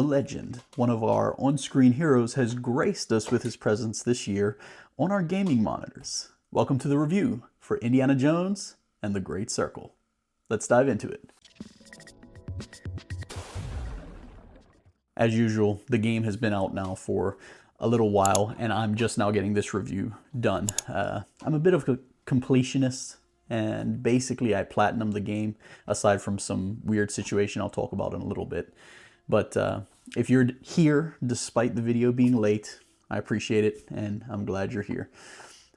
the legend, one of our on-screen heroes, has graced us with his presence this year on our gaming monitors. Welcome to the review for Indiana Jones and the Great Circle. Let's dive into it. As usual, the game has been out now for a little while, and I'm just now getting this review done. I'm a bit of a completionist, and basically I platinumed the game, aside from some weird situation I'll talk about in a little bit. But if you're here despite the video being late, I appreciate it, and I'm glad you're here.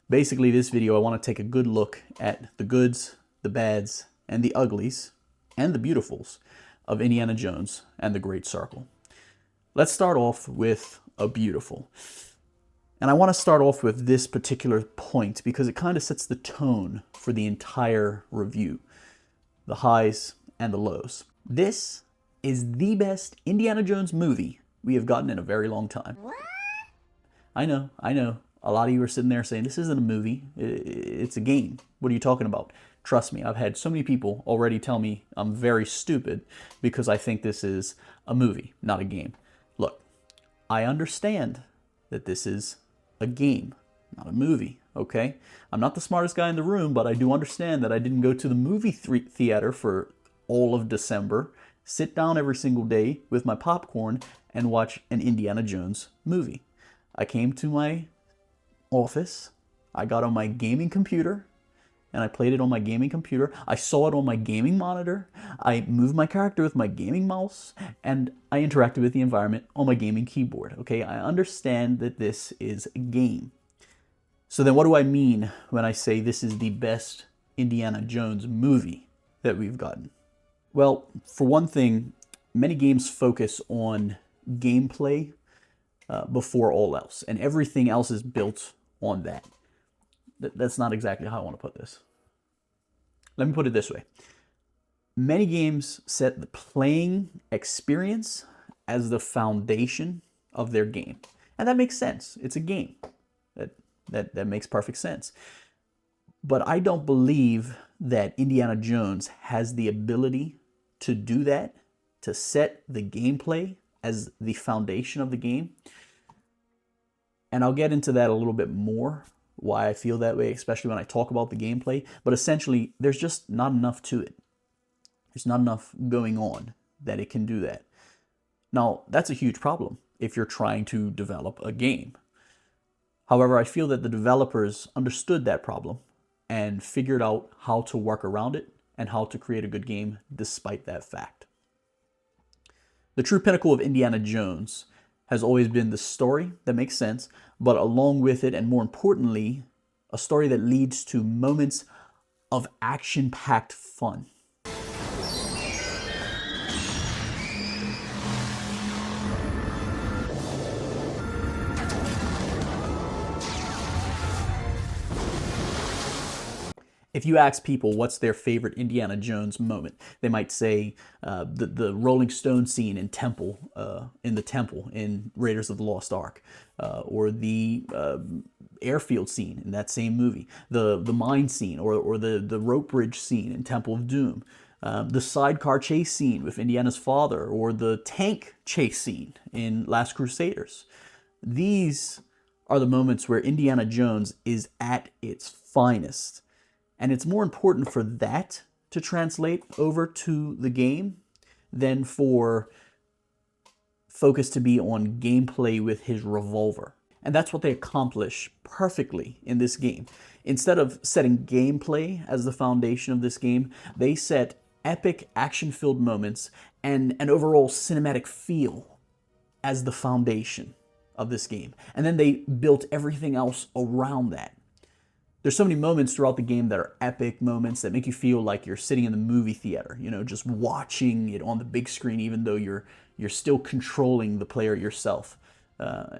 Basically, this video I want to take a good look at the goods, the bads, and the uglies, and the beautifuls of Indiana Jones and the Great Circle. Let's start off with a beautiful. And I want to start off with this particular point because it kind of sets the tone for the entire review. The highs and the lows. This is the best Indiana Jones movie we have gotten in a very long time. What? I know. A lot of you are sitting there saying, this isn't a movie, it's a game. What are you talking about? Trust me, I've had so many people already tell me I'm very stupid because I think this is a movie, not a game. Look, I understand that this is a game, not a movie, okay? I'm not the smartest guy in the room, but I do understand that I didn't go to the movie theater for all of December, sit down every single day with my popcorn and watch an Indiana Jones movie. I came to my office, I got on my gaming computer, and I played it on my gaming computer. I saw it on my gaming monitor. I moved my character with my gaming mouse, and I interacted with the environment on my gaming keyboard. Okay, I understand that this is a game. So then what do I mean when I say this is the best Indiana Jones movie that we've gotten? Well, for one thing, many games focus on gameplay before all else, and everything else is built on that. That's not exactly how I want to put this. Let me put it this way. Many games set the playing experience as the foundation of their game. And that makes sense. It's a game. That makes perfect sense. But I don't believe that Indiana Jones has the ability to do that, to set the gameplay as the foundation of the game. And I'll get into that a little bit more, why I feel that way, especially when I talk about the gameplay. But essentially, there's just not enough to it. There's not enough going on that it can do that. Now, that's a huge problem if you're trying to develop a game. However, I feel that the developers understood that problem and figured out how to work around it and how to create a good game despite that fact. The true pinnacle of Indiana Jones has always been the story that makes sense, but along with it, and more importantly, a story that leads to moments of action-packed fun. If you ask people what's their favorite Indiana Jones moment, they might say the Rolling Stone scene in the temple in Raiders of the Lost Ark, or the airfield scene in that same movie, the mine scene, or the rope bridge scene in Temple of Doom, the sidecar chase scene with Indiana's father, or the tank chase scene in Last Crusaders. These are the moments where Indiana Jones is at its finest. And it's more important for that to translate over to the game than for focus to be on gameplay with his revolver. And that's what they accomplish perfectly in this game. Instead of setting gameplay as the foundation of this game, they set epic action-filled moments and an overall cinematic feel as the foundation of this game. And then they built everything else around that. There's so many moments throughout the game that are epic moments that make you feel like you're sitting in the movie theater, you know, just watching it on the big screen, even though you're still controlling the player yourself.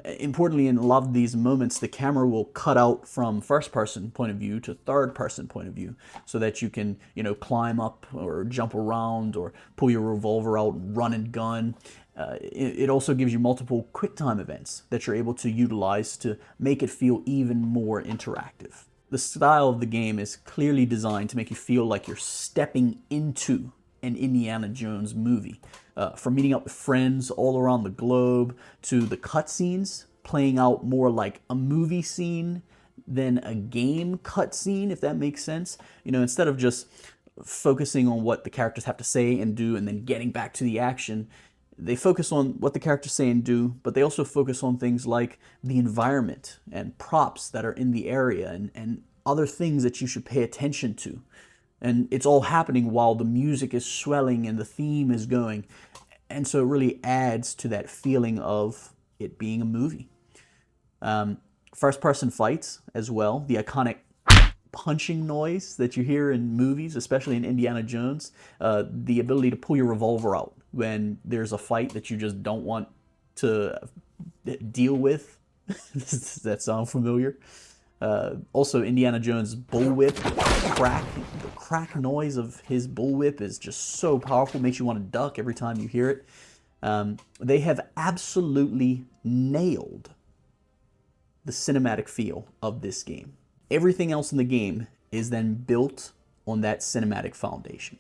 Importantly, in a lot of these moments, the camera will cut out from first-person point of view to third-person point of view, so that you can, you know, climb up or jump around or pull your revolver out and run and gun. It also gives you multiple QuickTime events that you're able to utilize to make it feel even more interactive. The style of the game is clearly designed to make you feel like you're stepping into an Indiana Jones movie. from meeting up with friends all around the globe to the cutscenes playing out more like a movie scene than a game cutscene, if that makes sense. You know, instead of just focusing on what the characters have to say and do and then getting back to the action, they focus on what the characters say and do, but they also focus on things like the environment and props that are in the area and other things that you should pay attention to. And it's all happening while the music is swelling and the theme is going. And so it really adds to that feeling of it being a movie. First-person fights as well. The iconic punching noise that you hear in movies, especially in Indiana Jones. The ability to pull your revolver out when there's a fight that you just don't want to deal with. Does that sound familiar? Also, Indiana Jones' bullwhip crack. The crack noise of his bullwhip is just so powerful. Makes you want to duck every time you hear it. They have absolutely nailed the cinematic feel of this game. Everything else in the game is then built on that cinematic foundation.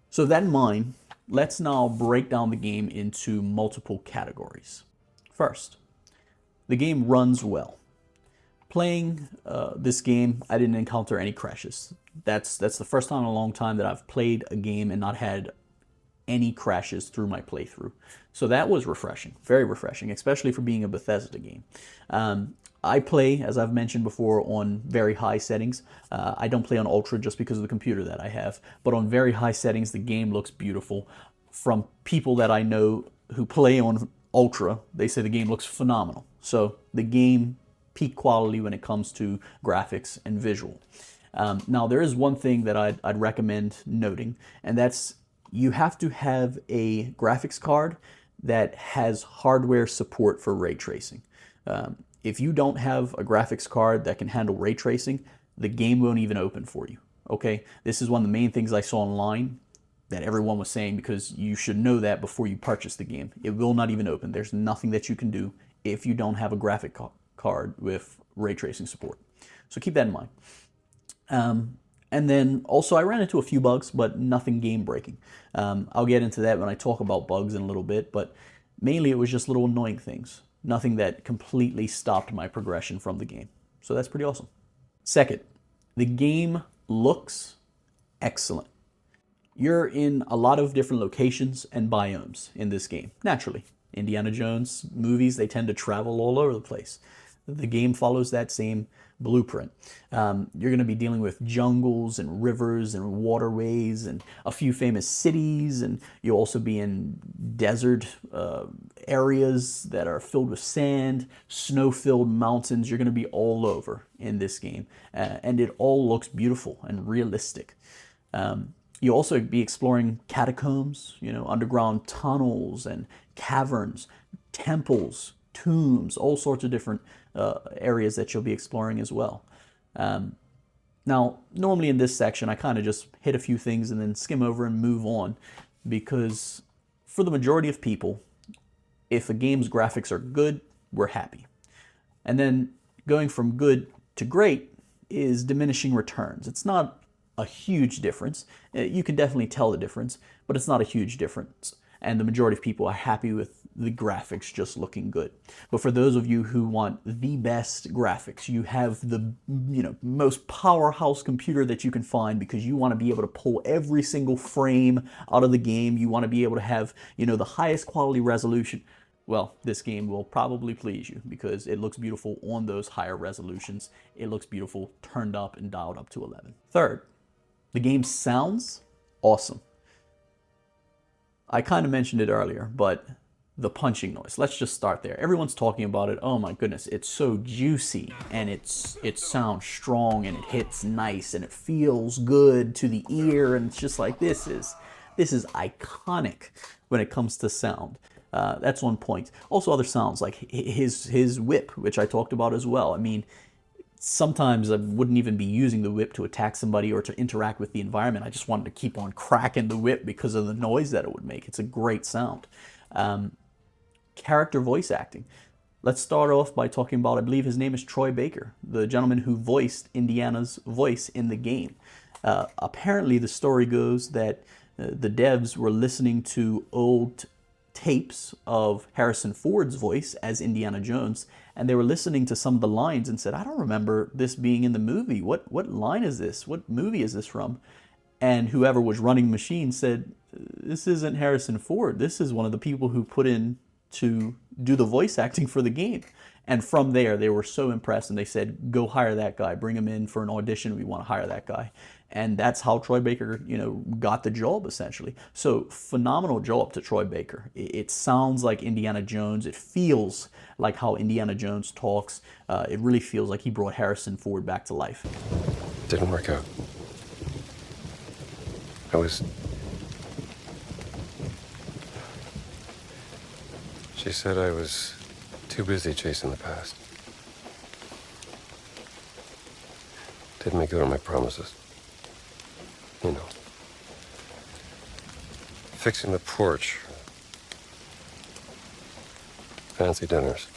So with that in mind, let's now break down the game into multiple categories. First, the game runs well. Playing this game, I didn't encounter any crashes. That's the first time in a long time that I've played a game and not had any crashes through my playthrough. So that was refreshing, very refreshing, especially for being a Bethesda game. I play, as I've mentioned before, on very high settings. I don't play on Ultra just because of the computer that I have, but on very high settings, the game looks beautiful. From people that I know who play on Ultra, they say the game looks phenomenal. So the game peak quality when it comes to graphics and visual. Now, there is one thing that I'd recommend noting, and that's you have to have a graphics card that has hardware support for ray tracing. If you don't have a graphics card that can handle ray tracing, the game won't even open for you. Okay, this is one of the main things I saw online that everyone was saying, because you should know that before you purchase the game. It will not even open. There's nothing that you can do if you don't have a graphic card with ray tracing support. So keep that in mind. And then also I ran into a few bugs, but nothing game breaking. I'll get into that when I talk about bugs in a little bit, but mainly it was just little annoying things. Nothing that completely stopped my progression from the game. So that's pretty awesome. Second, the game looks excellent. You're in a lot of different locations and biomes in this game, naturally. Indiana Jones movies, they tend to travel all over the place. The game follows that same blueprint. You're going to be dealing with jungles and rivers and waterways and a few famous cities, and you'll also be in desert areas that are filled with sand, snow-filled mountains. You're going to be all over in this game, and it all looks beautiful and realistic. You'll also be exploring catacombs, underground tunnels and caverns, temples, tombs, all sorts of different areas that you'll be exploring as well. Now, normally in this section, I kind of just hit a few things and then skim over and move on, because for the majority of people, if a game's graphics are good, we're happy. And then going from good to great is diminishing returns. It's not a huge difference. You can definitely tell the difference, but it's not a huge difference. And the majority of people are happy with the graphics just looking good. But for those of you who want the best graphics, you have the most powerhouse computer that you can find, because you want to be able to pull every single frame out of the game. You want to be able to have the highest quality resolution. Well, this game will probably please you, because it looks beautiful on those higher resolutions. It looks beautiful turned up and dialed up to 11. Third, the game sounds awesome. I kind of mentioned it earlier, but the punching noise. Let's just start there. Everyone's talking about it. Oh my goodness, it's so juicy, and it sounds strong, and it hits nice, and it feels good to the ear, and it's just like, this is iconic when it comes to sound. That's one point. Also, other sounds like his whip, which I talked about as well. I mean, sometimes I wouldn't even be using the whip to attack somebody or to interact with the environment. I just wanted to keep on cracking the whip because of the noise that it would make. It's a great sound. Character voice acting. Let's start off by talking about, I believe his name is Troy Baker, the gentleman who voiced Indiana's voice in the game. Apparently, the story goes that the devs were listening to old tapes of Harrison Ford's voice as Indiana Jones, and they were listening to some of the lines and said, I don't remember this being in the movie. What line is this? What movie is this from? And whoever was running the machine said, this isn't Harrison Ford. This is one of the people who put in to do the voice acting for the game. And from there, they were so impressed, and they said, go hire that guy. Bring him in for an audition. We want to hire that guy. And that's how Troy Baker, got the job, essentially. So phenomenal job to Troy Baker. It sounds like Indiana Jones. It feels like how Indiana Jones talks. It really feels like he brought Harrison Ford back to life. Didn't work out. She said I was too busy chasing the past. Didn't make good on my promises. Fixing the porch. Fancy dinners.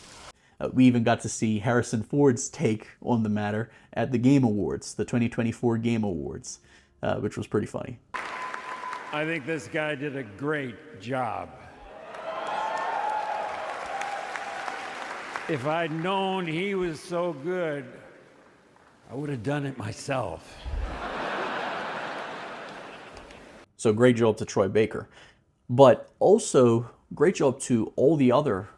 We even got to see Harrison Ford's take on the matter at the Game Awards, the 2024 Game Awards, which was pretty funny. I think this guy did a great job. If I'd known he was so good, I would have done it myself. So great job to Troy Baker. But also great job to all the other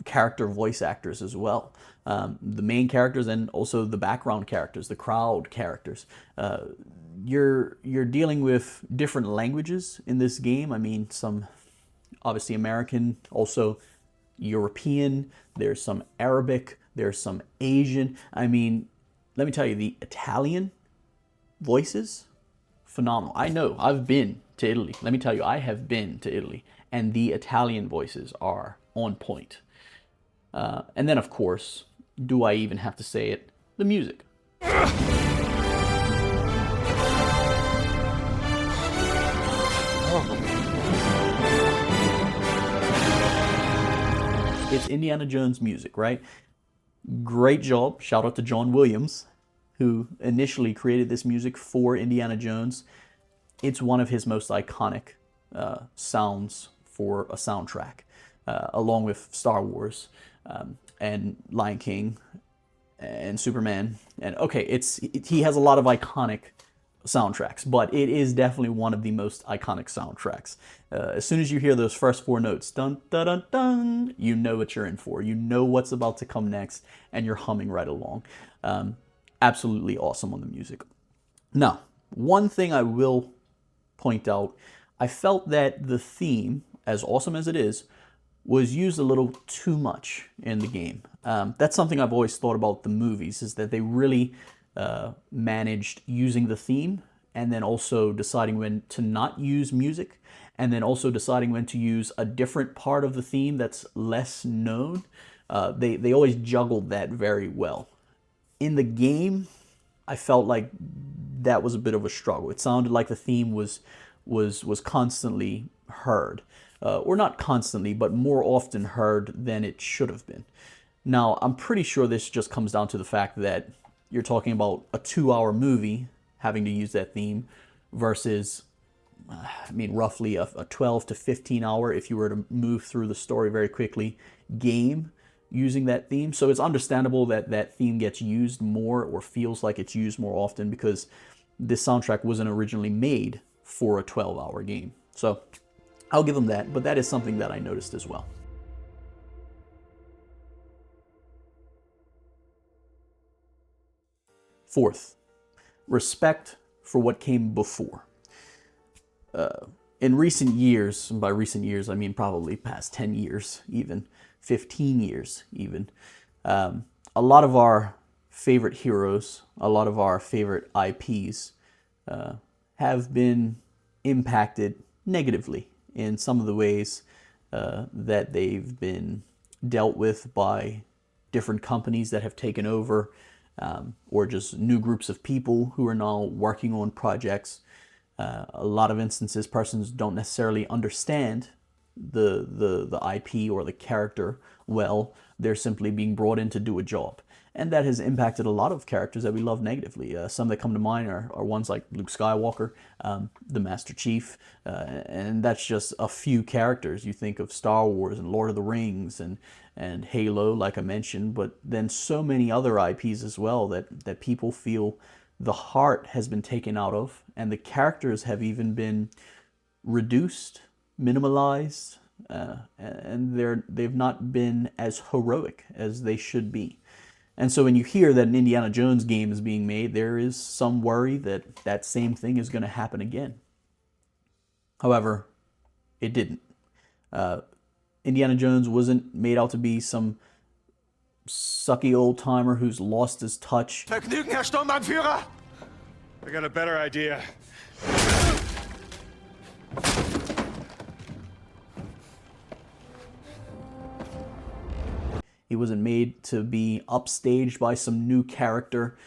character voice actors as well. The main characters and also the background characters, the crowd characters. You're dealing with different languages in this game. I mean, some obviously American, also European, there's some Arabic, there's some Asian. I mean, let me tell you, the Italian voices, phenomenal. I know, I've been to Italy. Let me tell you, I have been to Italy, and the Italian voices are on point. And then, of course, do I even have to say it? The music. It's Indiana Jones music, right? Great job. Shout out to John Williams, who initially created this music for Indiana Jones. It's one of his most iconic sounds for a soundtrack, along with Star Wars and Lion King and Superman. And okay, he has a lot of iconic soundtracks, but it is definitely one of the most iconic soundtracks. As soon as you hear those first four notes, dun dun dun dun, you know what you're in for. You know what's about to come next, and you're humming right along. Absolutely awesome on the music. Now, one thing I will point out, I felt that the theme, as awesome as it is, was used a little too much in the game. That's something I've always thought about the movies, is that they really managed using the theme and then also deciding when to not use music, and then also deciding when to use a different part of the theme that's less known. They always juggled that very well. In the game, I felt like that was a bit of a struggle. It sounded like the theme was constantly heard. Or not constantly, but more often heard than it should have been. Now, I'm pretty sure this just comes down to the fact that you're talking about a 2-hour movie having to use that theme versus, roughly a 12 to 15 hour, if you were to move through the story very quickly, game using that theme. So it's understandable that that theme gets used more, or feels like it's used more often, because this soundtrack wasn't originally made for a 12-hour game. So I'll give them that, but that is something that I noticed as well. Fourth, respect for what came before. In recent years, and by recent years I mean probably past 10 years, even 15 years even, a lot of our favorite heroes, a lot of our favorite IPs have been impacted negatively in some of the ways that they've been dealt with by different companies that have taken over, or just new groups of people who are now working on projects. A lot of instances, persons don't necessarily understand the IP or the character well. They're simply being brought in to do a job. And that has impacted a lot of characters that we love negatively. Some that come to mind are ones like Luke Skywalker, the Master Chief, and that's just a few characters. You think of Star Wars and Lord of the Rings and Halo, like I mentioned, but then so many other IPs as well that people feel the heart has been taken out of, and the characters have even been reduced, minimalized, and they've not been as heroic as they should be. And so when you hear that an Indiana Jones game is being made, there is some worry that that same thing is going to happen again. However, it didn't. Indiana Jones wasn't made out to be some sucky old timer who's lost his touch. Vergnügen, Herr Sturmbannführer! I got a better idea. He wasn't made to be upstaged by some new character.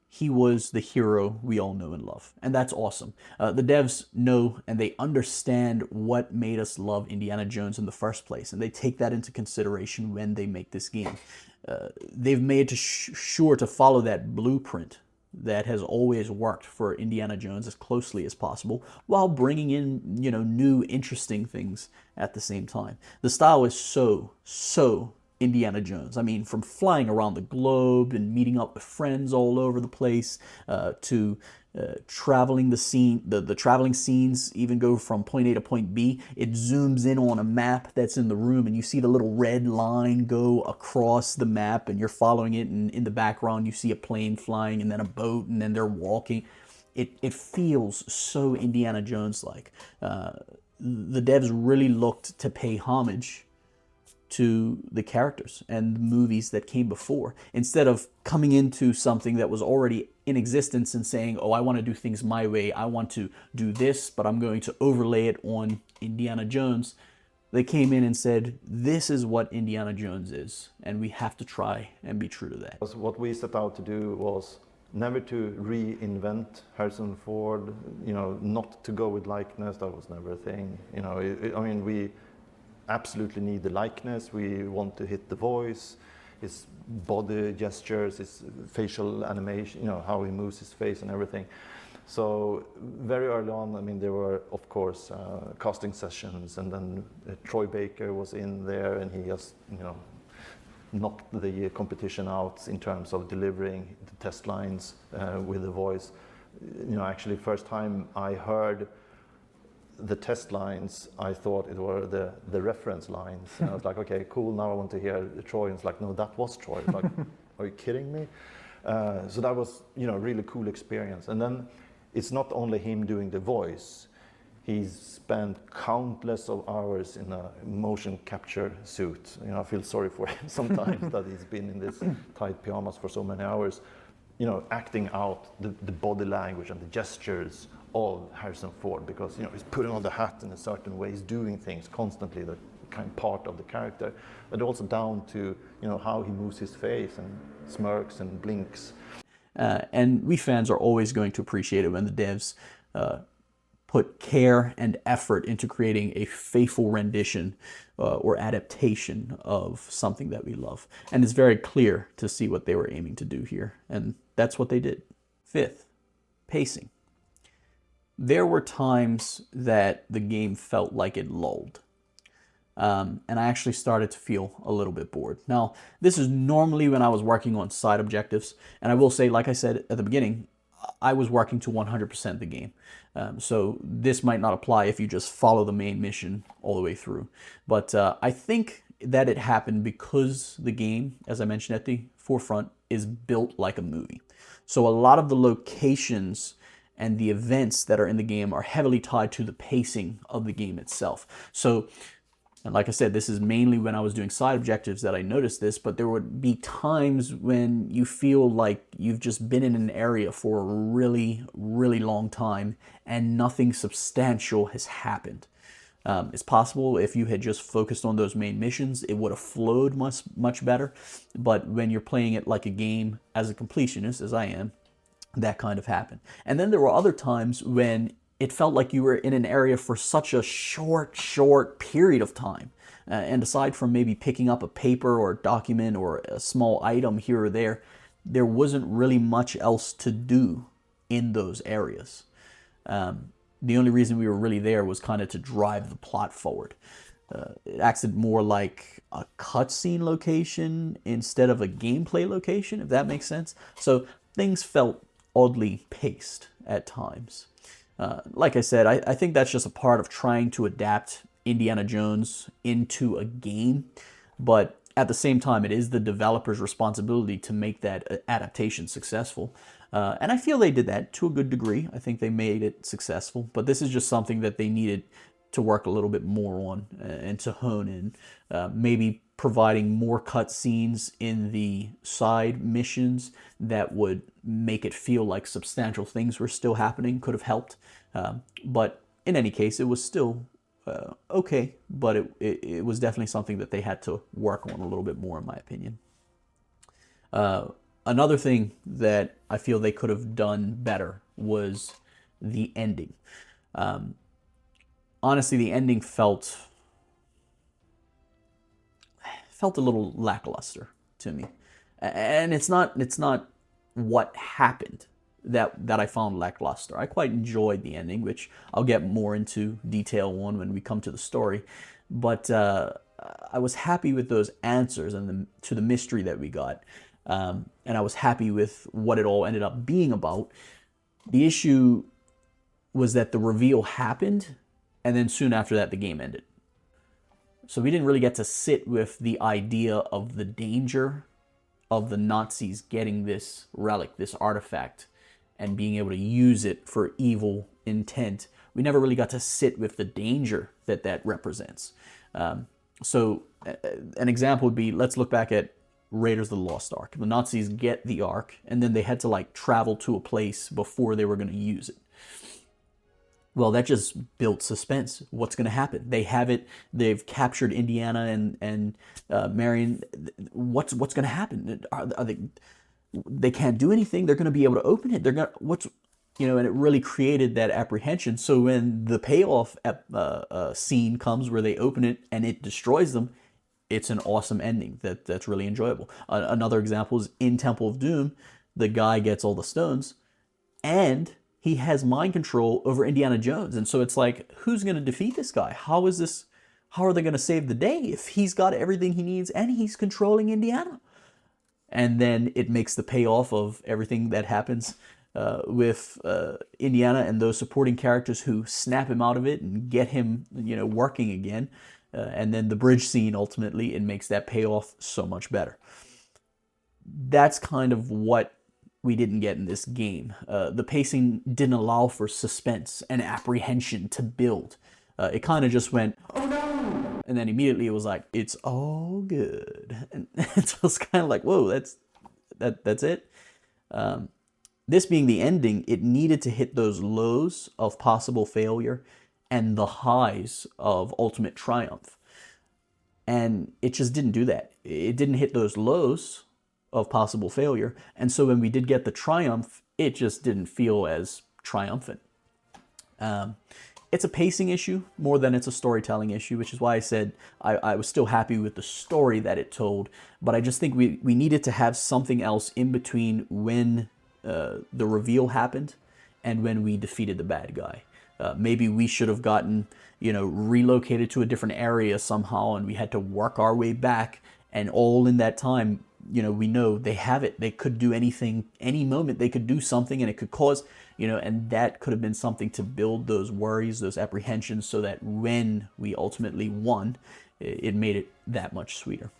He was the hero we all know and love, and that's awesome. The devs know and they understand what made us love Indiana Jones in the first place, and they take that into consideration when they make this game. They've made sure to follow that blueprint that has always worked for Indiana Jones as closely as possible, while bringing in, new interesting things at the same time. The style is so Indiana Jones. I mean, from flying around the globe and meeting up with friends all over the place, to traveling the scene. The traveling scenes even go from point A to point B. It zooms in on a map that's in the room, and you see the little red line go across the map, and you're following it, and in the background you see a plane flying, and then a boat, and then they're walking. It feels so Indiana Jones-like. The devs really looked to pay homage to the characters and the movies that came before, instead of coming into something that was already in existence and saying, oh, I want to do things my way, I want to do this, but I'm going to overlay it on Indiana Jones. They came in and said, this is what Indiana Jones is, and we have to try and be true to that. What we set out to do was never to reinvent Harrison Ford, not to go with likeness. That was never a thing. We absolutely need the likeness. We want to hit the voice, his body gestures, his facial animation, how he moves his face and everything. So very early on, there were, of course, casting sessions, and then Troy Baker was in there, and he just, knocked the competition out in terms of delivering the test lines with the voice. Actually, first time I heard the test lines, I thought it were the reference lines. And I was like, okay, cool, now I want to hear Troy. And it's like, no, that was Troy. Like, are you kidding me? So that was, really cool experience. And then it's not only him doing the voice. He's spent countless of hours in a motion capture suit. I feel sorry for him sometimes that he's been in this tight pajamas for so many hours, acting out the body language and the gestures of Harrison Ford, because he's putting on the hat in a certain way, he's doing things constantly that kind of part of the character, but also down to how he moves his face and smirks and blinks. And we fans are always going to appreciate it when the devs put care and effort into creating a faithful rendition or adaptation of something that we love. And it's very clear to see what they were aiming to do here, and that's what they did. Fifth, pacing. There were times that the game felt like it lulled. And I actually started to feel a little bit bored. Now, this is normally when I was working on side objectives. And I will say, like I said at the beginning, I was working to 100% the game. So this might not apply if you just follow the main mission all the way through. But I think that it happened because the game, as I mentioned at the forefront, is built like a movie. So a lot of the locations and the events that are in the game are heavily tied to the pacing of the game itself. So And like I said, this is mainly when I was doing side objectives that I noticed this, but there would be times when you feel like you've just been in an area for a really, really long time and nothing substantial has happened. It's possible if you had just focused on those main missions, it would have flowed much better. But when you're playing it like a game as a completionist, as I am, that kind of happened. And then there were other times when it felt like you were in an area for such a short period of time. And aside from maybe picking up a paper or a document or a small item here or there wasn't really much else to do in those areas. The only reason we were really there was kind of to drive the plot forward. It acted more like a cutscene location instead of a gameplay location, if that makes sense. So things felt oddly paced at times. Like I said, I think that's just a part of trying to adapt Indiana Jones into a game, but at the same time, it is the developer's responsibility to make that adaptation successful. And I feel they did that to a good degree. I think they made it successful, but this is just something that they needed to work a little bit more on and to hone in. Maybe providing more cutscenes in the side missions that would make it feel like substantial things were still happening could have helped. But in any case, it was still okay, but it was definitely something that they had to work on a little bit more, in my opinion. Another thing that I feel they could have done better was the ending. Honestly, the ending felt a little lackluster to me, and it's not what happened that I found lackluster. I quite enjoyed the ending, which I'll get more into detail on when we come to the story. But I was happy with those answers and to the mystery that we got, and I was happy with what it all ended up being about. The issue was that the reveal happened, and then soon after that, the game ended. So we didn't really get to sit with the idea of the danger of the Nazis getting this relic, this artifact, and being able to use it for evil intent. We never really got to sit with the danger that that represents. So an example would be, let's look back at Raiders of the Lost Ark. The Nazis get the Ark, and then they had to like travel to a place before they were going to use it. Well, that just built suspense. What's going to happen? They have it. They've captured Indiana and Marion. What's going to happen? Are they can't do anything. They're going to be able to open it. They're going to, and it really created that apprehension. So when the payoff scene comes where they open it and it destroys them, it's an awesome ending that's really enjoyable. Another example is in Temple of Doom. The guy gets all the stones, and he has mind control over Indiana Jones. And so it's like, who's going to defeat this guy? How are they going to save the day if he's got everything he needs and he's controlling Indiana? And then it makes the payoff of everything that happens with Indiana and those supporting characters who snap him out of it and get him, working again. And then the bridge scene, ultimately, it makes that payoff so much better. That's kind of what we didn't get in this game. The pacing didn't allow for suspense and apprehension to build. It kind of just went, oh no! And then immediately it was like, it's all good. And so it's kind of like, whoa, that's it. This being the ending, it needed to hit those lows of possible failure and the highs of ultimate triumph. And it just didn't do that. It didn't hit those lows of possible failure. And so when we did get the triumph, it just didn't feel as triumphant. It's a pacing issue more than it's a storytelling issue, which is why I said I was still happy with the story that it told. But I just think we needed to have something else in between when the reveal happened and when we defeated the bad guy. Maybe we should have gotten, relocated to a different area somehow, and we had to work our way back. And all in that time, we know they have it. They could do anything, any moment they could do something, and it could cause, and that could have been something to build those worries, those apprehensions, so that when we ultimately won, it made it that much sweeter.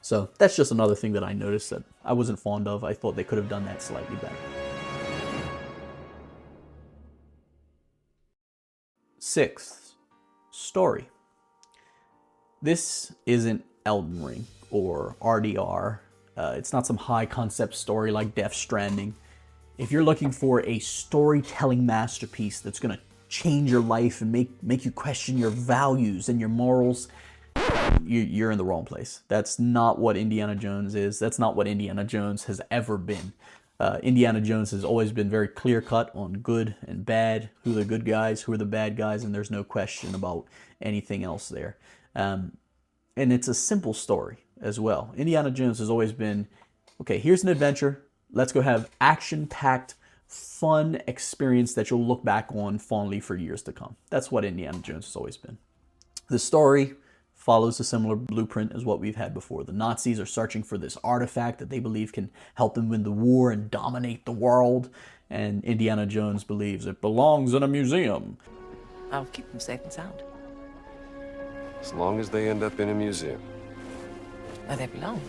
So that's just another thing that I noticed that I wasn't fond of. I thought they could have done that slightly better. Sixth, story. This isn't Elden Ring or RDR. It's not some high concept story like Death Stranding. If you're looking for a storytelling masterpiece that's gonna change your life and make you question your values and your morals, you're in the wrong place. That's not what Indiana Jones is. That's not what Indiana Jones has ever been. Indiana Jones has always been very clear-cut on good and bad, who are the good guys, who are the bad guys, and there's no question about anything else there. And it's a simple story as well. Indiana Jones has always been, okay, here's an adventure. Let's go have action-packed, fun experience that you'll look back on fondly for years to come. That's what Indiana Jones has always been. The story follows a similar blueprint as what we've had before. The Nazis are searching for this artifact that they believe can help them win the war and dominate the world. And Indiana Jones believes it belongs in a museum. I'll keep them safe and sound. As long as they end up in a museum. Where they belong.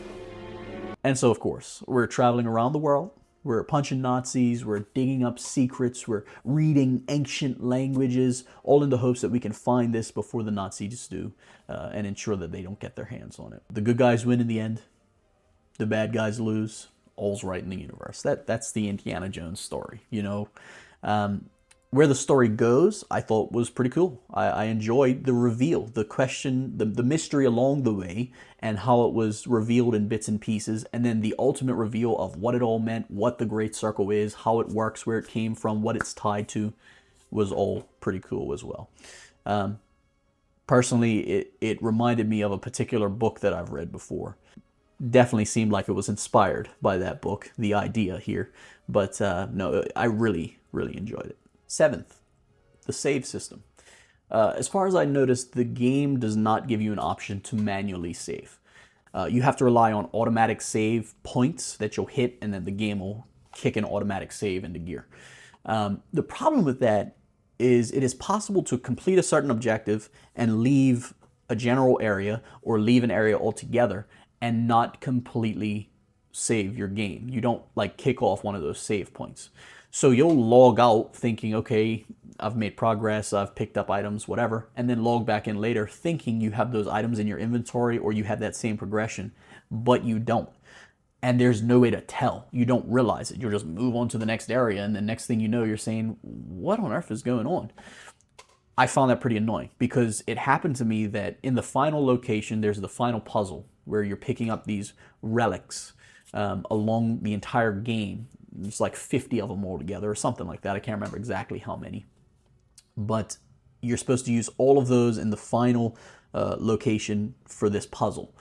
And so, of course, we're traveling around the world. We're punching Nazis, we're digging up secrets, we're reading ancient languages, all in the hopes that we can find this before the Nazis do and ensure that they don't get their hands on it. The good guys win in the end, the bad guys lose, all's right in the universe. That's the Indiana Jones story, you know. Where the story goes, I thought was pretty cool. I enjoyed the reveal, the question, the mystery along the way, and how it was revealed in bits and pieces, and then the ultimate reveal of what it all meant, what the Great Circle is, how it works, where it came from, what it's tied to, was all pretty cool as well. Personally, it reminded me of a particular book that I've read before. Definitely seemed like it was inspired by that book, the idea here, but no, I really, really enjoyed it. Seventh, the save system. As far as I noticed, the game does not give you an option to manually save. You have to rely on automatic save points that you'll hit, and then the game will kick an automatic save into gear. The problem with that is it is possible to complete a certain objective and leave a general area or leave an area altogether and not completely save your game. You don't like kick off one of those save points. So you'll log out thinking, okay, I've made progress, I've picked up items, whatever, and then log back in later thinking you have those items in your inventory or you have that same progression, but you don't. And there's no way to tell. You don't realize it. You'll just move on to the next area, and the next thing you know, you're saying, what on earth is going on? I found that pretty annoying because it happened to me that in the final location, there's the final puzzle where you're picking up these relics along the entire game. It's like 50 of them all together or something like that. I can't remember exactly how many. But you're supposed to use all of those in the final location for this puzzle.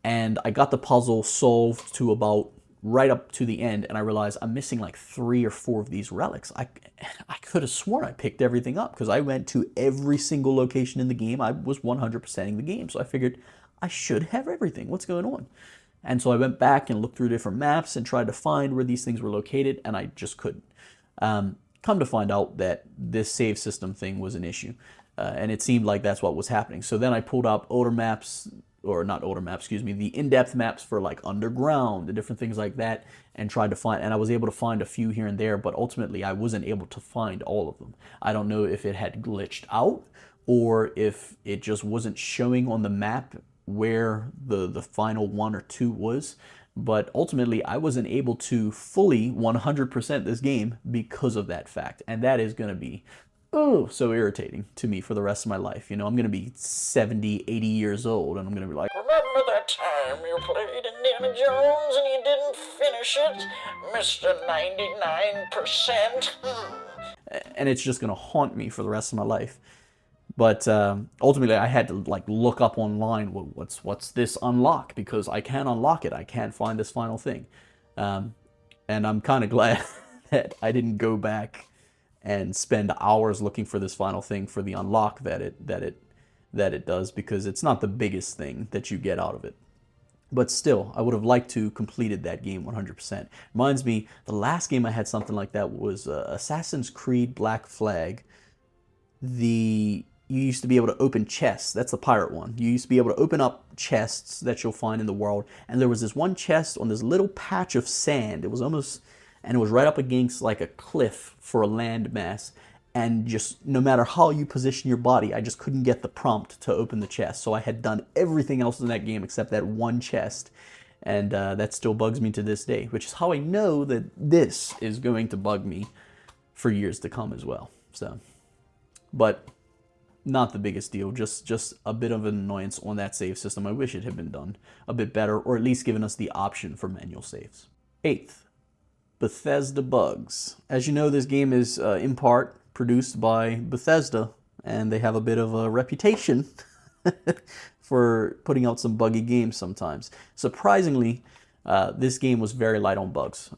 And I got the puzzle solved to about right up to the end, and I realized I'm missing like 3 or 4 of these relics. I could have sworn I picked everything up because I went to every single location in the game. I was 100%ing the game, so I figured I should have everything. What's going on? And so I went back and looked through different maps and tried to find where these things were located, and I just couldn't. Come to find out that this save system thing was an issue, and it seemed like that's what was happening. So then I pulled up older maps, or not older maps, excuse me, the in-depth maps for like underground and different things like that, and tried to find, and I was able to find a few here and there, but ultimately I wasn't able to find all of them. I don't know if it had glitched out or if it just wasn't showing on the map where the final 1 or 2 was, but ultimately I wasn't able to fully 100% this game because of that fact, and that is going to be so irritating to me for the rest of my life. You know, I'm going to be 70, 80 years old, and I'm going to be like, remember that time you played Indiana Jones and you didn't finish it, Mr. 99%? and it's just going to haunt me for the rest of my life. But ultimately, I had to like look up online what's this unlock, because I can't unlock it. I can't find this final thing, and I'm kind of glad that I didn't go back and spend hours looking for this final thing for the unlock that it does, because it's not the biggest thing that you get out of it. But still, I would have liked to completed that game 100%. Reminds me, the last game I had something like that was Assassin's Creed Black Flag. You used to be able to open chests. That's the pirate one. You used to be able to open up chests that you'll find in the world. And there was this one chest on this little patch of sand. It was almost, and it was right up against like a cliff for a landmass. and just no matter how you position your body, I just couldn't get the prompt to open the chest. So I had done everything else in that game except that one chest, and that still bugs me to this day, which is how I know that this is going to bug me for years to come as well. So, but not the biggest deal, just a bit of an annoyance on that save system. I wish it had been done a bit better, or at least given us the option for manual saves. 8th, Bethesda bugs. As you know, this game is in part produced by Bethesda, and they have a bit of a reputation for putting out some buggy games sometimes. Surprisingly, this game was very light on bugs.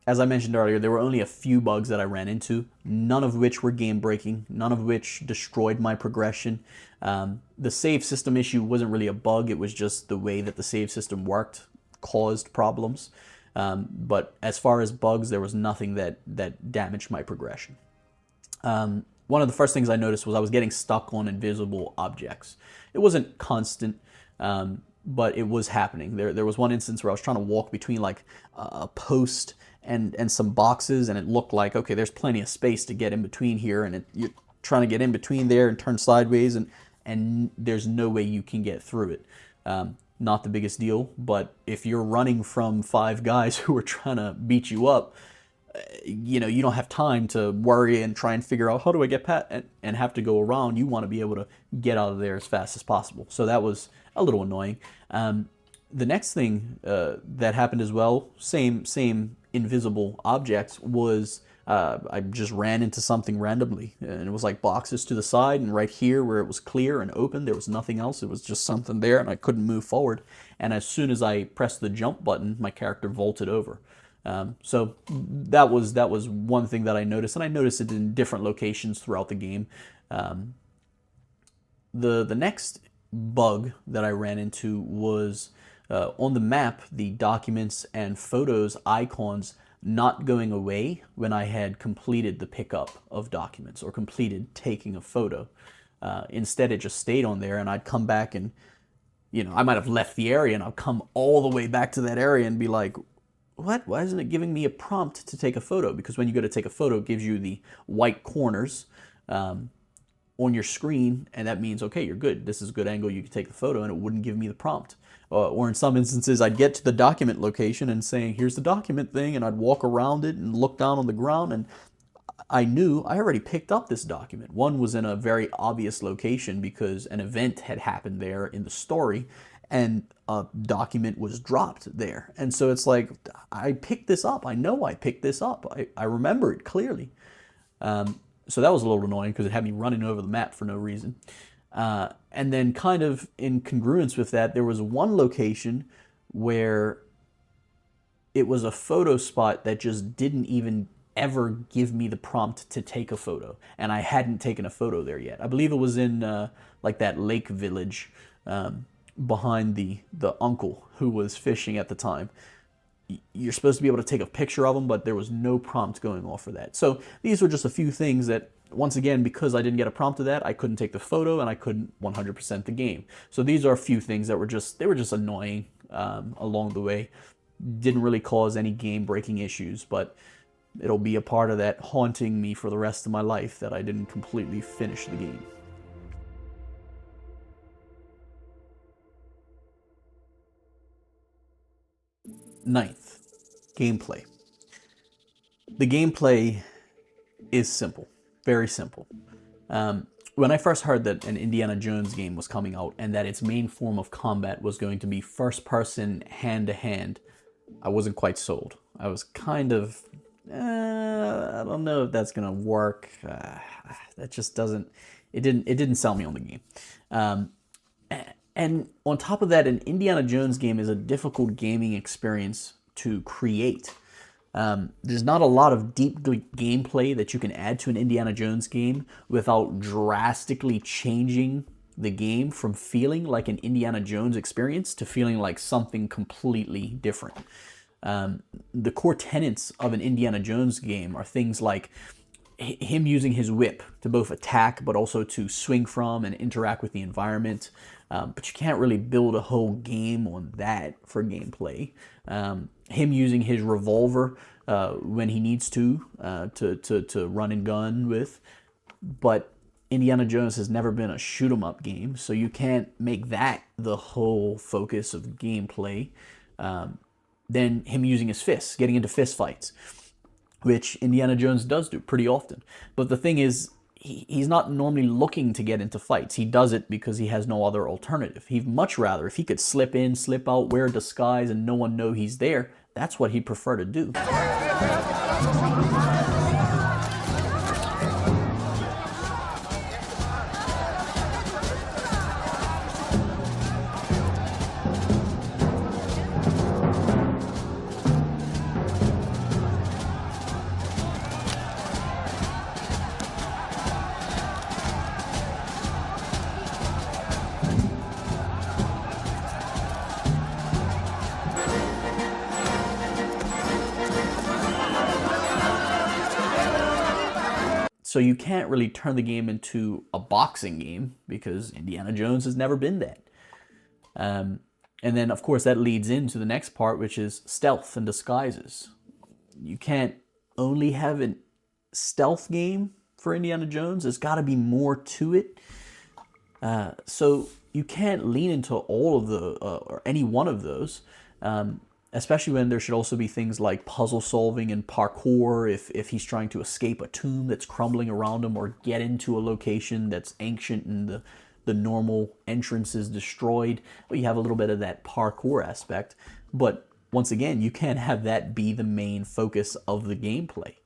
As I mentioned earlier, there were only a few bugs that I ran into, none of which were game-breaking, none of which destroyed my progression. The save system issue wasn't really a bug, it was just the way that the save system worked caused problems. But as far as bugs, there was nothing that damaged my progression. One of the first things I noticed was I was getting stuck on invisible objects. It wasn't constant, but it was happening. There was one instance where I was trying to walk between like a post and some boxes, and it looked like, okay, there's plenty of space to get in between here, and you're trying to get in between there and turn sideways, and there's no way you can get through it. Not the biggest deal, but if you're running from 5 guys who are trying to beat you up, you know, you don't have time to worry and try and figure out how do I get past and have to go around. You want to be able to get out of there as fast as possible. So that was a little annoying. The next thing that happened as well, same invisible objects, was I just ran into something randomly, and it was like boxes to the side, and right here where it was clear and open, there was nothing else. It was just something there, and I couldn't move forward. And as soon as I pressed the jump button, my character vaulted over. So that was one thing that I noticed, and I noticed it in different locations throughout the game. The next bug that I ran into was on the map, the documents and photos icons not going away when I had completed the pickup of documents or completed taking a photo. Instead, it just stayed on there, and I'd come back and, you know, I might have left the area, and I'll come all the way back to that area and be like, what? Why isn't it giving me a prompt to take a photo? Because when you go to take a photo, it gives you the white corners on your screen, and that means, okay, you're good. This is a good angle. You can take the photo, and it wouldn't give me the prompt. Or in some instances, I'd get to the document location and saying, here's the document thing, and I'd walk around it and look down on the ground, and I knew I already picked up this document. One was in a very obvious location because an event had happened there in the story, and a document was dropped there. And so it's like, I picked this up. I know I picked this up. I remember it clearly. So that was a little annoying because it had me running over the map for no reason. And then kind of in congruence with that, there was one location where it was a photo spot that just didn't even ever give me the prompt to take a photo. And I hadn't taken a photo there yet. I believe it was in like that lake village behind the uncle who was fishing at the time. You're supposed to be able to take a picture of him, but there was no prompt going off for that. So these were just a few things that, once again, because I didn't get a prompt of that, I couldn't take the photo and I couldn't 100% the game. So these are a few things that were just annoying along the way. Didn't really cause any game-breaking issues, but it'll be a part of that haunting me for the rest of my life that I didn't completely finish the game. Ninth, gameplay. The gameplay is simple, very simple. When I first heard that an Indiana Jones game was coming out and that its main form of combat was going to be first-person, hand-to-hand, I wasn't quite sold. I was kind of, I don't know if that's gonna work. That just doesn't, it didn't sell me on the game. And on top of that, an Indiana Jones game is a difficult gaming experience to create. There's not a lot of deep gameplay that you can add to an Indiana Jones game without drastically changing the game from feeling like an Indiana Jones experience to feeling like something completely different. The core tenets of an Indiana Jones game are things like him using his whip to both attack but also to swing from and interact with the environment. But you can't really build a whole game on that for gameplay. Him using his revolver when he needs to run and gun with. But Indiana Jones has never been a shoot 'em up game, so you can't make that the whole focus of gameplay. Then him using his fists, getting into fist fights, which Indiana Jones does do pretty often. But the thing is, he's not normally looking to get into fights. He does it because he has no other alternative. He'd much rather, if he could slip in, slip out, wear a disguise, and no one know he's there, that's what he'd prefer to do. So you can't really turn the game into a boxing game because Indiana Jones has never been that. And then, of course, that leads into the next part, which is stealth and disguises. You can't only have a stealth game for Indiana Jones. There's got to be more to it. So you can't lean into all of the, or any one of those. Especially when there should also be things like puzzle solving and parkour if he's trying to escape a tomb that's crumbling around him or get into a location that's ancient and the normal entrance is destroyed. Well, you have a little bit of that parkour aspect. But once again, you can't have that be the main focus of the gameplay.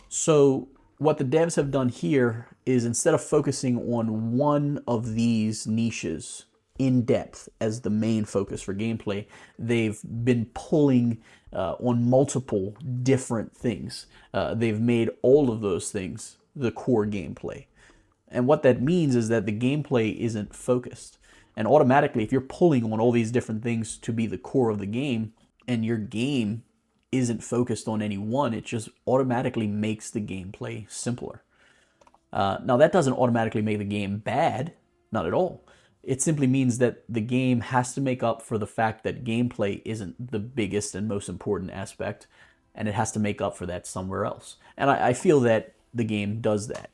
So what the devs have done here is instead of focusing on one of these niches in depth as the main focus for gameplay, they've been pulling on multiple different things. They've made all of those things the core gameplay. And what that means is that the gameplay isn't focused. And automatically, if you're pulling on all these different things to be the core of the game, and your game isn't focused on any one, it just automatically makes the gameplay simpler. Now, that doesn't automatically make the game bad, not at all. It simply means that the game has to make up for the fact that gameplay isn't the biggest and most important aspect, and it has to make up for that somewhere else. And I feel that the game does that.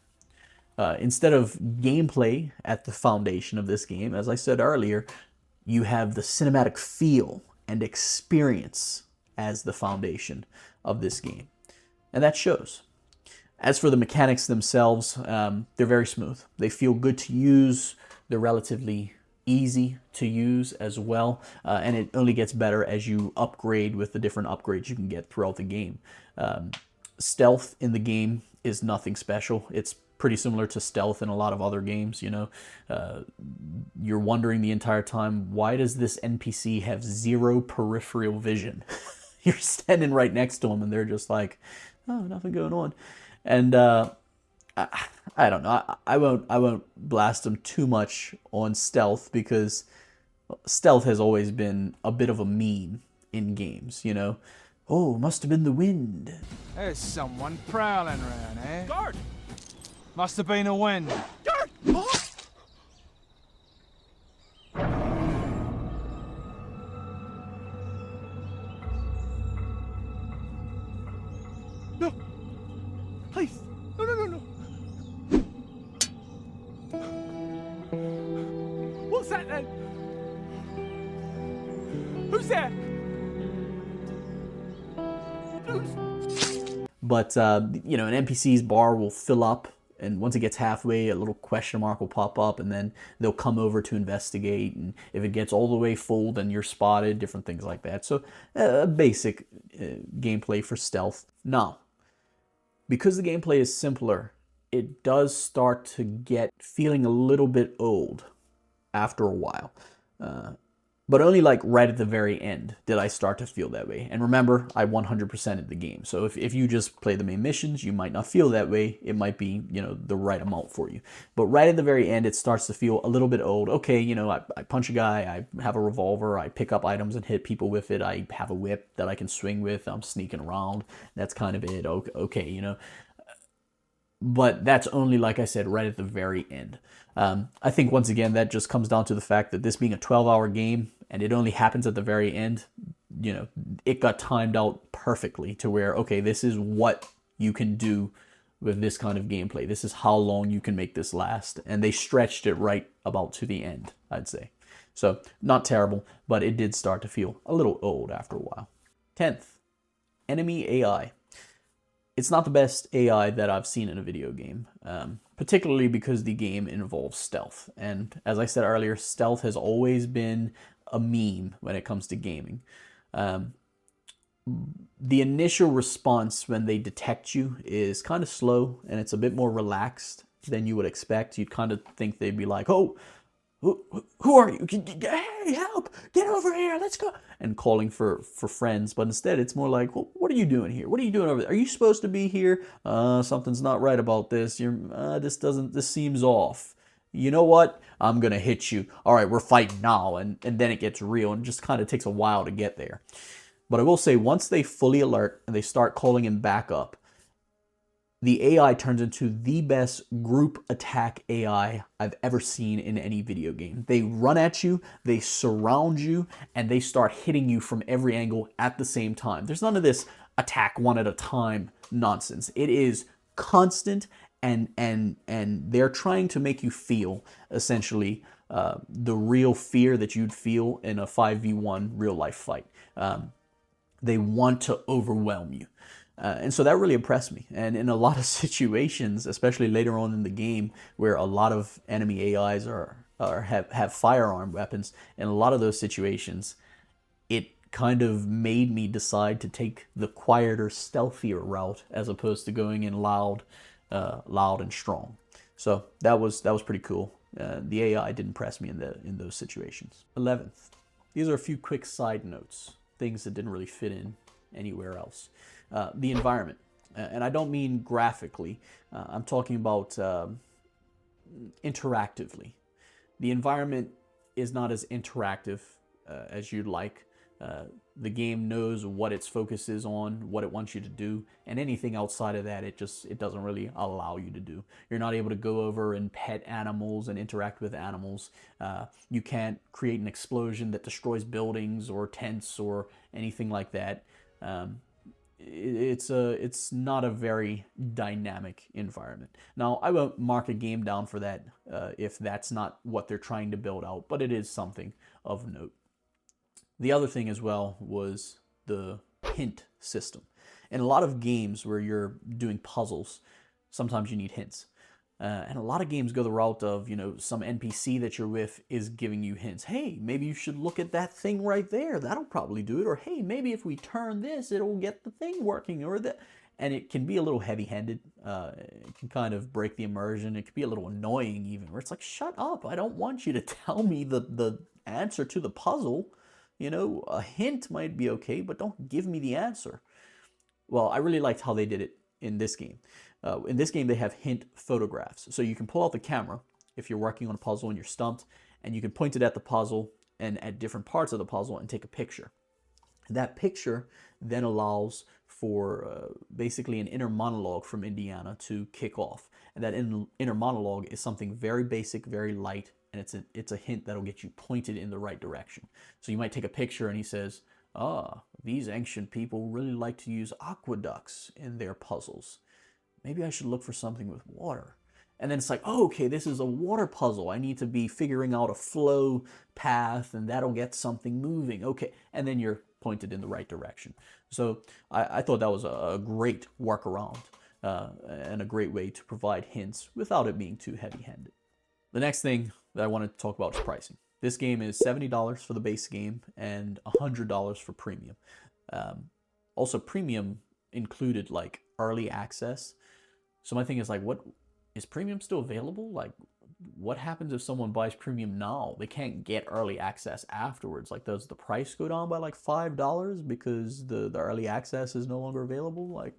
Instead of gameplay at the foundation of this game, as I said earlier, you have the cinematic feel and experience as the foundation of this game. And that shows. As for the mechanics themselves, they're very smooth. They feel good to use. They're relatively easy to use as well, and it only gets better as you upgrade with the different upgrades you can get throughout the game. Stealth in the game is nothing special. It's pretty similar to stealth in a lot of other games, you know. You're wondering the entire time, why does this NPC have zero peripheral vision? You're standing right next to them and they're just like, oh, nothing going on. And I don't know. I won't blast them too much on stealth because stealth has always been a bit of a meme in games, you know. Oh, must have been the wind. There's someone prowling around, eh? Guard! Must have been a wind. Guard! Oh! No! Please! No, no, no, no! What's that then? Who's there? But, you know, an NPC's bar will fill up, and once it gets halfway, a little question mark will pop up, and then they'll come over to investigate, and if it gets all the way full, then you're spotted, different things like that. So, basic gameplay for stealth. Now, because the gameplay is simpler, it does start to get feeling a little bit old after a while. But only like right at the very end did I start to feel that way. And remember, I 100%ed the game. So if you just play the main missions, you might not feel that way. It might be, you know, the right amount for you. But right at the very end, it starts to feel a little bit old. Okay, you know, I punch a guy, I have a revolver, I pick up items and hit people with it. I have a whip that I can swing with. I'm sneaking around. That's kind of it. Okay, you know. But that's only, like I said, right at the very end. I think, once again, that just comes down to the fact that this being a 12-hour game and it only happens at the very end you know, it got timed out perfectly to where, okay, this is what you can do with this kind of gameplay. This is how long you can make this last. And they stretched it right about to the end, I'd say. So not terrible, but it did start to feel a little old after a while. 10th, enemy AI. It's not the best AI that I've seen in a video game, particularly because the game involves stealth. And as I said earlier, stealth has always been a meme when it comes to gaming. The initial response when they detect you is kind of slow, and it's a bit more relaxed than you would expect. You'd kind of think they'd be like, oh, who are you? Hey, help! Get over here! Let's go! And calling for friends. But instead, it's more like, well, what are you doing here? What are you doing over there? Are you supposed to be here? Something's not right about this. This seems off. You know what? I'm gonna hit you. All right, we're fighting now. And then it gets real, and it just kind of takes a while to get there. But I will say, once they fully alert and they start calling him back up, the AI turns into the best group attack AI I've ever seen in any video game. They run at you, they surround you, and they start hitting you from every angle at the same time. There's none of this attack one at a time nonsense. It is constant, and they're trying to make you feel, essentially, the real fear that you'd feel in a 5v1 real life fight. They want to overwhelm you. And so that really impressed me. And in a lot of situations, especially later on in the game, where a lot of enemy AIs have firearm weapons, in a lot of those situations, it kind of made me decide to take the quieter, stealthier route as opposed to going in loud and strong. So that was pretty cool. The AI did impress me in those situations. 11th. These are a few quick side notes, things that didn't really fit in anywhere else. The environment, and I don't mean graphically, I'm talking about interactively. The environment is not as interactive as you'd like. The game knows what its focus is on, what it wants you to do, and anything outside of that, it doesn't really allow you to do. You're not able to go over and pet animals and interact with animals. You can't create an explosion that destroys buildings or tents or anything like that. It's not a very dynamic environment. Now, I won't mark a game down for that if that's not what they're trying to build out, but it is something of note. The other thing as well was the hint system. In a lot of games where you're doing puzzles, sometimes you need hints. And a lot of games go the route of, some NPC that you're with is giving you hints. Hey, maybe you should look at that thing right there. That'll probably do it. Or, hey, maybe if we turn this, it'll get the thing working. Or that. And it can be a little heavy-handed. It can kind of break the immersion. It can be a little annoying even, where it's like, shut up. I don't want you to tell me the answer to the puzzle. A hint might be okay, but don't give me the answer. Well, I really liked how they did it in this game. In this game, they have hint photographs. So you can pull out the camera if you're working on a puzzle and you're stumped, and you can point it at the puzzle and at different parts of the puzzle and take a picture. That picture then allows for basically an inner monologue from Indiana to kick off. And that inner monologue is something very basic, very light, and it's a hint that'll get you pointed in the right direction. So you might take a picture and he says, these ancient people really like to use aqueducts in their puzzles. Maybe I should look for something with water. And then it's like, oh, okay, this is a water puzzle. I need to be figuring out a flow path, and that'll get something moving. Okay, and then you're pointed in the right direction. So I thought that was a great workaround and a great way to provide hints without it being too heavy-handed. The next thing that I wanted to talk about is pricing. This game is $70 for the base game and $100 for premium. Also, premium included like early access. So my thing is like, what is premium still available? Like, what happens if someone buys premium now? They can't get early access afterwards. Like, does the price go down by like $5 because the early access is no longer available? Like,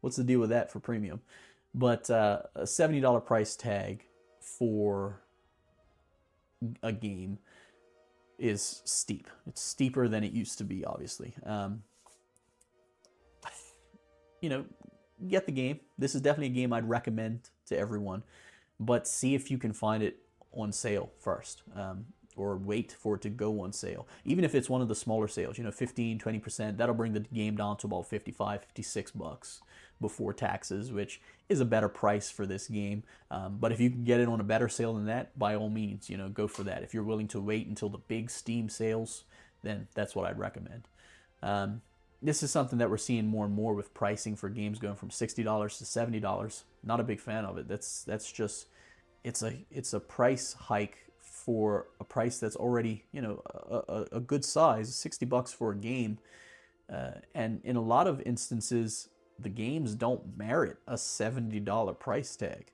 what's the deal with that for premium? But a $70 price tag for a game is steep. It's steeper than it used to be, obviously. Get the game. This is definitely a game I'd recommend to everyone, but see if you can find it on sale first, or wait for it to go on sale. Even if it's one of the smaller sales, you know, 15, 20%, that'll bring the game down to about 55, 56 bucks before taxes, which is a better price for this game. But if you can get it on a better sale than that, by all means, you know, go for that. If you're willing to wait until the big Steam sales, then that's what I'd recommend. This is something that we're seeing more and more with pricing for games going from $60 to $70. Not a big fan of it. That's just, it's a price hike for a price that's already, you know, a good size, 60 bucks for a game. And in a lot of instances, the games don't merit a $70 price tag.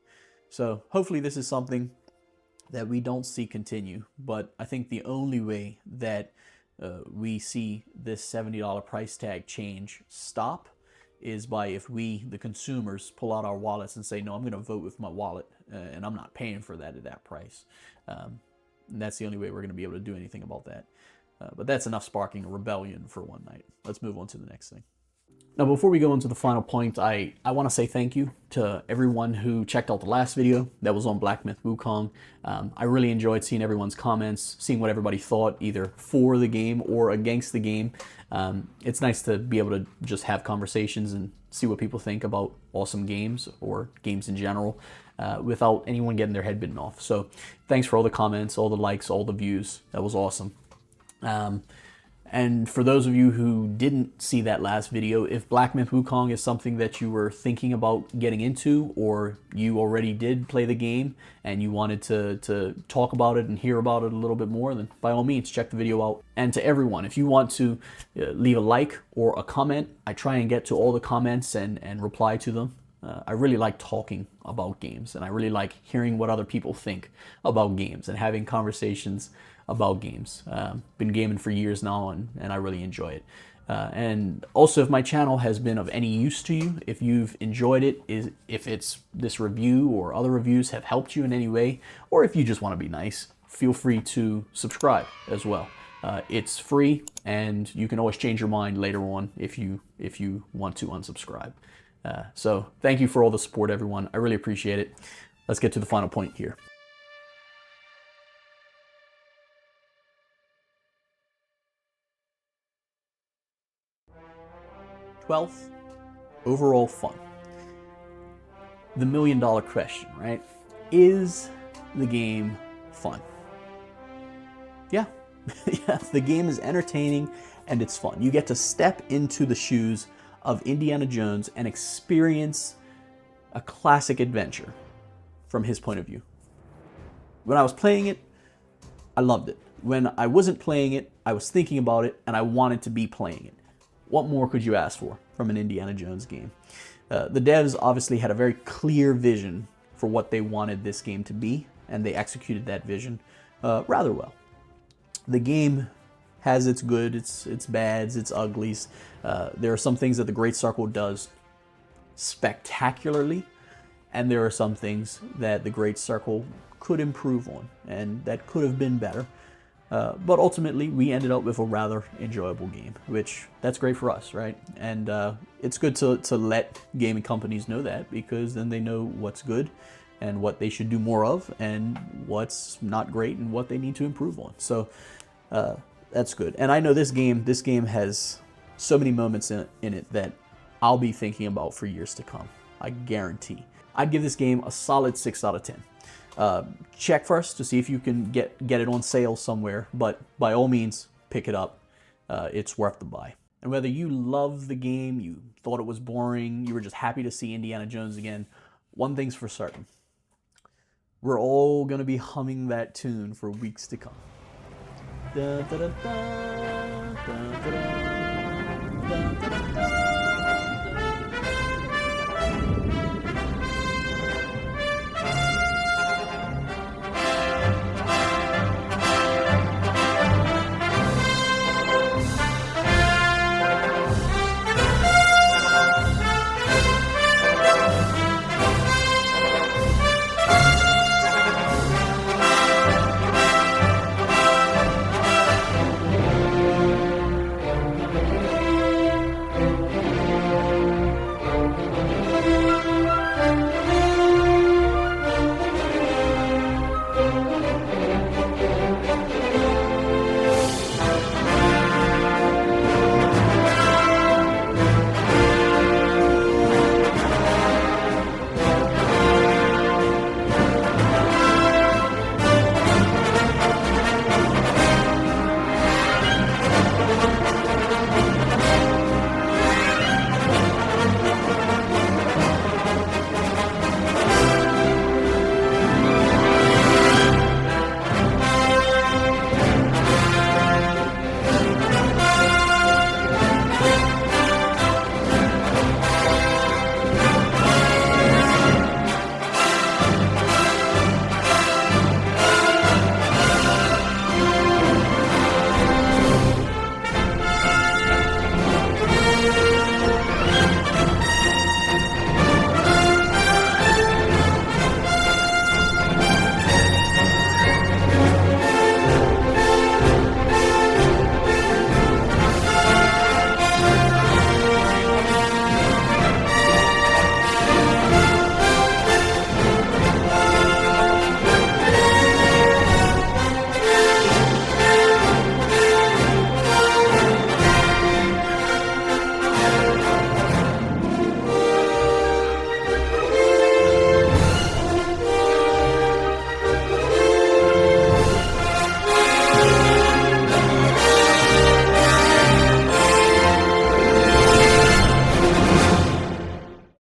So hopefully this is something that we don't see continue. But I think the only way that we see this $70 price tag change stop is by if we, the consumers, pull out our wallets and say, no, I'm going to vote with my wallet and I'm not paying for that at that price. And that's the only way we're going to be able to do anything about that. But that's enough sparking a rebellion for one night. Let's move on to the next thing. Now, before we go into the final point, I want to say thank you to everyone who checked out the last video that was on Black Myth Wukong. I really enjoyed seeing everyone's comments, seeing what everybody thought, either for the game or against the game. It's nice to be able to just have conversations and see what people think about awesome games or games in general without anyone getting their head bitten off. So thanks for all the comments, all the likes, all the views. That was awesome. And for those of you who didn't see that last video, if Black Myth Wukong is something that you were thinking about getting into, or you already did play the game and you wanted to talk about it and hear about it a little bit more, then by all means, check the video out. And to everyone, if you want to leave a like or a comment, I try and get to all the comments and reply to them. I really like talking about games, and I really like hearing what other people think about games and having conversations about games. Been gaming for years now, and I really enjoy it. And also, if my channel has been of any use to you, if you've enjoyed it, if it's this review or other reviews have helped you in any way, or if you just want to be nice, feel free to subscribe as well. It's free, and you can always change your mind later on if you want to unsubscribe. So thank you for all the support, everyone. I really appreciate it. Let's get to the final point here. 12th, overall fun. The million-dollar question, right? Is the game fun? Yeah. Yeah, the game is entertaining and it's fun. You get to step into the shoes of Indiana Jones and experience a classic adventure from his point of view. When I was playing it, I loved it. When I wasn't playing it, I was thinking about it and I wanted to be playing it. What more could you ask for from an Indiana Jones game? The devs obviously had a very clear vision for what they wanted this game to be, and they executed that vision rather well. The game has its good, its bads, its uglies. There are some things that the Great Circle does spectacularly, and there are some things that the Great Circle could improve on, and that could have been better. But ultimately, we ended up with a rather enjoyable game, which that's great for us, right? And it's good to let gaming companies know that, because then they know what's good and what they should do more of and what's not great and what they need to improve on. So that's good. And I know this game has so many moments in it that I'll be thinking about for years to come. I guarantee. I'd give this game a solid 6 out of 10. Check first to see if you can get it on sale somewhere, but by all means, pick it up. It's worth the buy. And whether you love the game, you thought it was boring, you were just happy to see Indiana Jones again, one thing's for certain. We're all going to be humming that tune for weeks to come. Da, da, da, da, da, da, da, da, da, da.